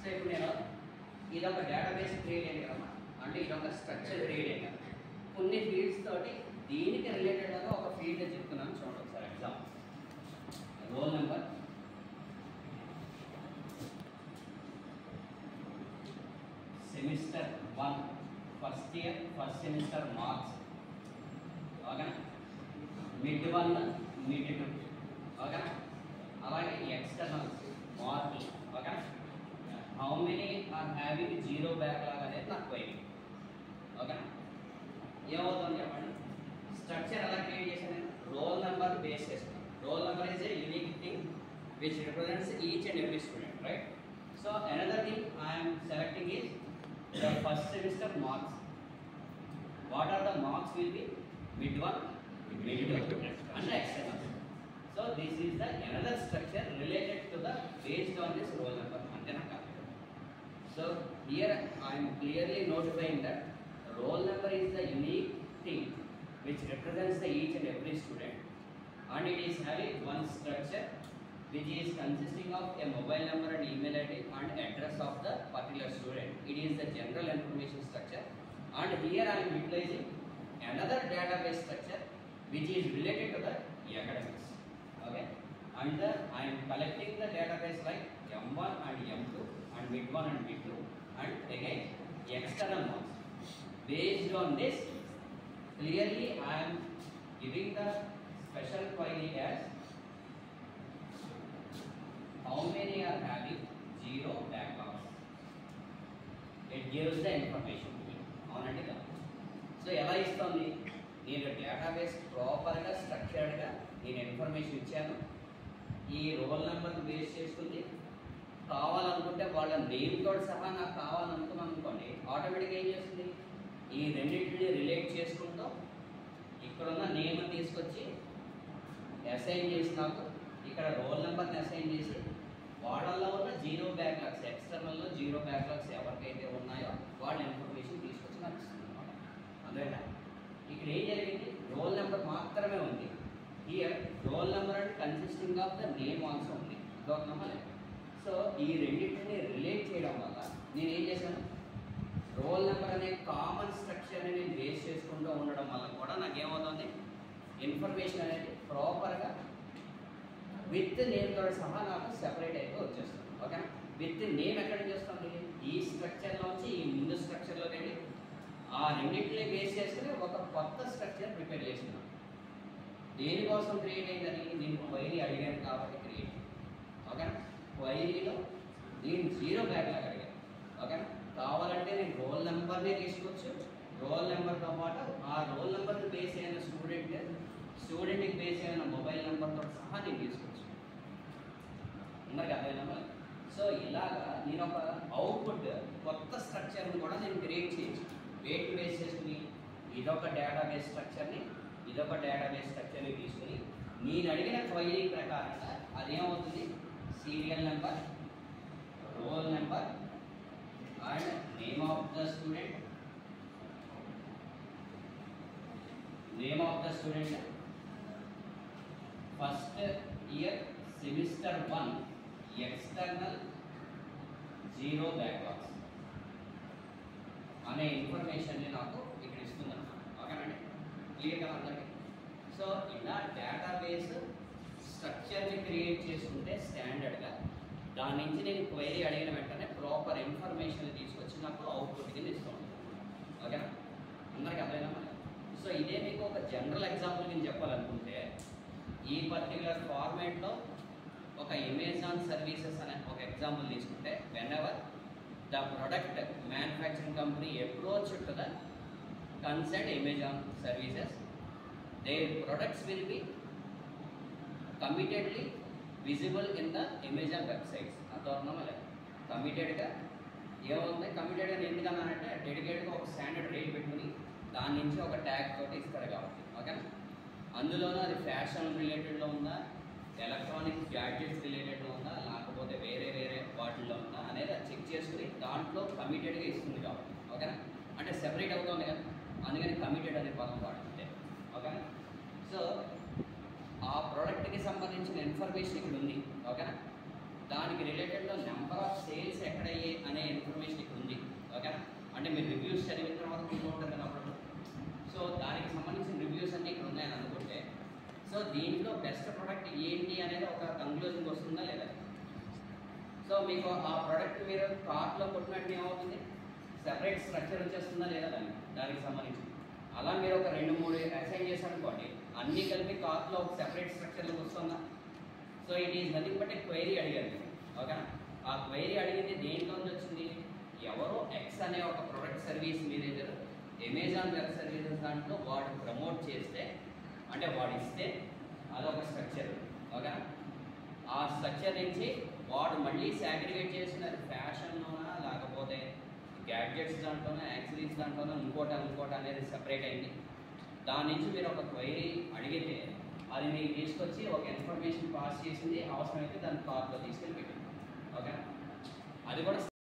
So ఇప్పుడు నేను ఇదొక డేటాబేస్ క్రియేట్ అయ్యింది కదా, అంటే ఇదొక స్ట్రక్చర్ క్రియేట్ అయ్యింది కదా, కొన్ని ఫీల్డ్స్ తోటి దీనికి రిలేటెడ్గా ఒక ఫీల్డ్ చెప్తున్నాను చూడండి ఒకసారి. Example roll number, semester 1 first year first semester marks, ఓకేనా, మిడ్ 1 మిడ్ 2, ఓకేనా, అలాగే ఎక్స్టర్నల్స్ మార్కులు, ఓకేనా, how many are having 0 backlog అనేది నాకు పోయింది, ఓకేనా. ఏమవుతుంది చెప్పండి, స్ట్రక్చర్ ఎలా క్రియేట్ చేశాను, రోల్ నెంబర్ బేస్ చేసుకున్నాను. Roll number is a unique thing which represents each and every student, right. So another thing I'm selecting is the first semester marks. What are the marks will be mid 1 mid 2 and external. So this is the another structure related to the based on this roll number. So here I am clearly notifying that roll number is the unique thing which represents the each and every student, and it is having one structure which is consisting of a mobile number and email ID and address of the particular student. It is the general information structure, and here I am utilizing another database structure which is related to the academics, okay, and I am collecting the database like M1 and M2 and mid 1 and mid 2 and again external marks. Based on this, clearly I am giving the special query as how many are having 0 backlogs. It gives the information to me. అవునండి కదా. So ఎలా ఇస్తుంది, నేను database ప్రాపర్గా స్ట్రక్చర్డ్గా నేను information ఇచ్చాను, ఈ role నెంబర్ని బేస్ చేసుకుంది. కావాలనుకుంటే వాళ్ళ నేమ్తో సహా నాకు కావాలనుకున్నాను అనుకోండి, ఆటోమేటిక్గా ఏం చేస్తుంది, ఈ రెండింటిని రిలేట్ చేసుకుంటూ ఇక్కడున్న నేమ్ తీసుకొచ్చి అసైన్ చేసి నాకు ఇక్కడ రోల్ నెంబర్ని అసైన్ చేసి వాళ్ళల్లో ఉన్న 0 బ్యాక్లాగ్స్, ఎక్స్టర్నల్లో 0 బ్యాక్లాగ్స్ ఎవరికైతే ఉన్నాయో వాళ్ళ ఇన్ఫర్మేషన్ తీసుకొచ్చి నాకు ఇస్తుంది అనమాట. అందువల్ల ఇక్కడ ఏం జరిగింది, రోల్ నెంబర్ మాత్రమే ఉంది. హియర్ రోల్ నెంబర్ అంటే consisting of the name also ఉంది, అర్థమవుతుందా. సో ఈ రెండింటిని రిలేట్ చేయడం వల్ల నేను ఏం చేశాను, రోల్ నెంబర్ అనే కామన్ స్ట్రక్చర్ని నేను బేస్ చేసుకుంటూ ఉండడం వల్ల కూడా నాకేమవుతుంది, ఇన్ఫర్మేషన్ అనేది ప్రాపర్గా విత్ నేమ్తో సహా నాకు సెపరేట్ అయితే వచ్చేస్తుంది, ఓకేనా. విత్ నేమ్ ఎక్కడ నుంచి వస్తుంది, ఈ స్ట్రక్చర్లోంచి ఈ ముందు స్ట్రక్చర్లోకి వెళ్ళి ఆ రెండింటిని బేస్ చేసుకుని ఒక కొత్త స్ట్రక్చర్ ప్రిపేర్ చేస్తున్నాను. దేనికోసం క్రియేట్ అయిందని నేను క్వైరీ అడిగాను కాబట్టి క్రియేట్, ఓకేనా. క్వైరీలో నేను 0 బ్యాక్లాగ్ అడిగాను, ఓకేనా. కావాలంటే నేను రోల్ నెంబర్నే తీసుకోవచ్చు, రోల్ నెంబర్తో పాటు ఆ రోల్ నెంబర్ని బేస్ అయిన స్టూడెంట్కి బేస్ అయిన మొబైల్ నెంబర్తో సహా నేను తీసుకోవచ్చు. అందరికి అర్థమైనా. సో ఇలాగా నేను ఒక అవుట్పుట్ కొత్త స్ట్రక్చర్ని కూడా నేను క్రియేట్ చేయొచ్చు. వేట్ బేస్ చేసుకుని ఇదొక డేటాబేస్ స్ట్రక్చర్ని తీసుకుని నేను అడిగిన క్వైరీ ప్రకారంగా అదేమవుతుంది, serial number, roll number and name of the student, first year semester 1 external 0 backlogs అనే ఇన్ఫర్మేషన్ని నాకు ఇక్కడ ఇస్తుంది అన్నమాట, ఓకేనండి. క్లియర్ కదా అందరికీ. సో ఇలా డేటాబేస్ స్ట్రక్చర్ని క్రియేట్ చేసుకుంటే స్టాండర్డ్గా దాని నుంచి నేను క్వైరీ అడిగిన వెంటనే ప్రాపర్ ఇన్ఫర్మేషన్ తీసుకొచ్చి నాకు అవుట్పుట్ కింద ఇస్తుంది, ఓకేనా. అందరికీ అర్థమైనా. సో ఇదే మీకు ఒక జనరల్ ఎగ్జాంపుల్ కింద చెప్పాలనుకుంటే, ఈ పర్టికులర్ ఫార్మేట్లో ఒక అమెజాన్ సర్వీసెస్ అనే ఒక ఎగ్జాంపుల్ తీసుకుంటే, when ever the product manufacturing company approach to the concerned Amazon services, their products will be committedly visible in the Amazon websites. అంతవరకు లేదు, కమిటెడ్గా ఏముంది, కమిటెడ్గా ఎందుకన్నానంటే డెడికేట్గా ఒక స్టాండర్డ్ రేట్ పెట్టుకుని దాని నుంచి ఒక ట్యాగ్ తోటి ఇస్తారు కాబట్టి, ఓకేనా. అందులోనూ అది ఫ్యాషన్ రిలేటెడ్లో ఉందా, ఎలక్ట్రానిక్ గ్యాడ్జెట్స్ రిలేటెడ్లో ఉందా, లేకపోతే వేరే వాటిల్లో ఉందా అనేది అది చెక్ చేసుకుని దాంట్లో కమిటెడ్గా ఇస్తుంది కాబట్టి, ఓకేనా. అంటే సెపరేట్ అవుతుంది కదా, అందుకని కమిటెడ్ అనే పదం వాడుతుంటే, ఓకేనా. సో ఆ ప్రోడక్ట్కి సంబంధించిన ఇన్ఫర్మేషన్ ఇక్కడ ఉంది, ఓకేనా. దానికి రిలేటెడ్లో నెంబర్ ఆఫ్ సేల్స్ ఎక్కడయ్యాయి మీరు రివ్యూస్ చదివిన తర్వాత కొంటూ ఉంటారు కదా అప్పుడు. సో దానికి సంబంధించిన రివ్యూస్ అన్నీ ఇక్కడ ఉన్నాయని అనుకుంటే, సో దీంట్లో బెస్ట్ ప్రోడక్ట్ ఏంటి అనేది ఒక కంక్లూజన్కి వస్తుందా లేదా? సో మీకు ఆ ప్రోడక్ట్ మీరు కార్ట్లో కొట్టినట్టు ఏమవుతుంది, సెపరేట్ స్ట్రక్చర్ వచ్చేస్తుందా లేదా దానికి సంబంధించి. అలా మీరు ఒక 2-3 అసైన్ చేశారనుకోండి, అన్నీ కలిపి కార్ట్లో ఒక సెపరేట్ స్ట్రక్చర్లోకి వస్తుందా? So it is nothing but A query అడిగారు, ఓకేనా? ఆ క్వైరీ అడిగింది దేంట్లో నుంచి వచ్చింది? ఎవరో ఎక్స్ అనే ఒక product service manager Amazon web services దాంట్లో వాడు ప్రమోట్ చేస్తే, అంటే వాడు ఇస్తే అదొక స్ట్రక్చర్, ఓకేనా? ఆ స్ట్రక్చర్ నుంచి వాడు మళ్ళీ సాగ్రిగేట్ చేసిన ఫ్యాషన్లోనా లేకపోతే గ్యాడ్జెట్స్ దాంట్లోనే, యాక్సరీస్ దాంట్లోనే, ఇంకోట అనేది సెపరేట్ అయింది. దాని నుంచి మీరు ఒక క్వైరీ అడిగితే అది మీకు తీసుకొచ్చి ఒక ఇన్ఫర్మేషన్ పాస్ చేసింది, అవసరమైతే దాన్ని కార్ట్లో తీసుకెళ్ళి పెట్టింది, ఓకేనా? అది కూడా